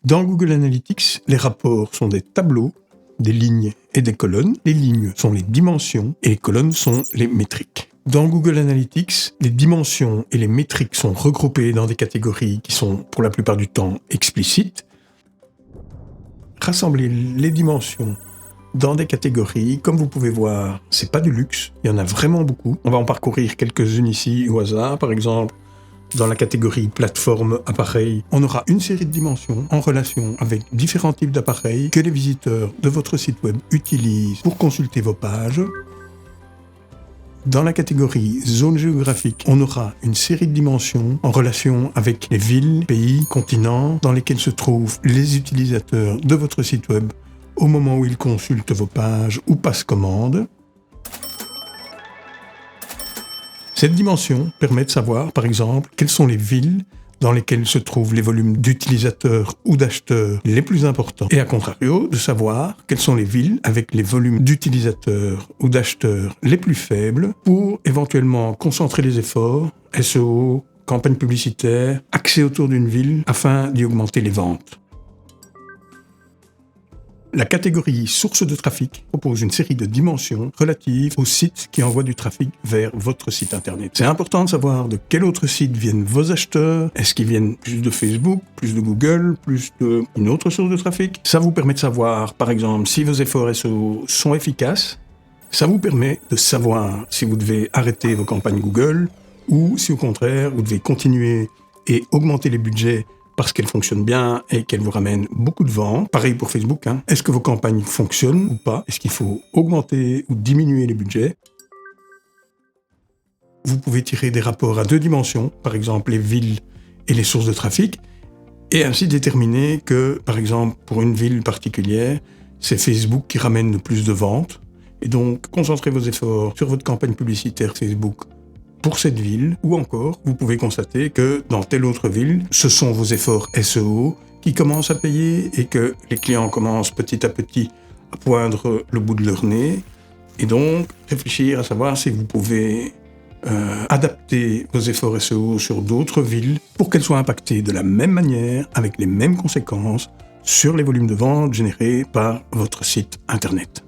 Dans Google Analytics, les rapports sont des tableaux, des lignes et des colonnes. Les lignes sont les dimensions et les colonnes sont les métriques. Dans Google Analytics, les dimensions et les métriques sont regroupées dans des catégories qui sont pour la plupart du temps explicites. Rassembler les dimensions dans des catégories, comme vous pouvez voir, c'est pas du luxe, il y en a vraiment beaucoup. On va en parcourir quelques-unes ici au hasard, par exemple. Dans la catégorie plateforme appareil, on aura une série de dimensions en relation avec différents types d'appareils que les visiteurs de votre site web utilisent pour consulter vos pages. Dans la catégorie zone géographique, on aura une série de dimensions en relation avec les villes, pays, continents dans lesquels se trouvent les utilisateurs de votre site web au moment où ils consultent vos pages ou passent commande. Cette dimension permet de savoir, par exemple, quelles sont les villes dans lesquelles se trouvent les volumes d'utilisateurs ou d'acheteurs les plus importants. Et à contrario, de savoir quelles sont les villes avec les volumes d'utilisateurs ou d'acheteurs les plus faibles pour éventuellement concentrer les efforts, SEO, campagne publicitaire, axée autour d'une ville afin d'y augmenter les ventes. La catégorie source de trafic propose une série de dimensions relatives aux sites qui envoient du trafic vers votre site internet. C'est important de savoir de quel autre site viennent vos acheteurs. Est-ce qu'ils viennent plus de Facebook, plus de Google, plus d'une autre source de trafic? Ça vous permet de savoir, par exemple, si vos efforts SEO sont efficaces. Ça vous permet de savoir si vous devez arrêter vos campagnes Google ou si au contraire, vous devez continuer et augmenter les budgets parce qu'elle fonctionne bien et qu'elle vous ramène beaucoup de ventes. Pareil pour Facebook. Est-ce que vos campagnes fonctionnent ou pas? Est-ce qu'il faut augmenter ou diminuer les budgets? Vous pouvez tirer des rapports à 2 dimensions, par exemple les villes et les sources de trafic, et ainsi déterminer que, par exemple, pour une ville particulière, c'est Facebook qui ramène le plus de ventes. Et donc, concentrez vos efforts sur votre campagne publicitaire Facebook pour cette ville, ou encore, vous pouvez constater que dans telle autre ville, ce sont vos efforts SEO qui commencent à payer et que les clients commencent petit à petit à poindre le bout de leur nez. Et donc, réfléchir à savoir si vous pouvez adapter vos efforts SEO sur d'autres villes pour qu'elles soient impactées de la même manière, avec les mêmes conséquences sur les volumes de vente générés par votre site internet.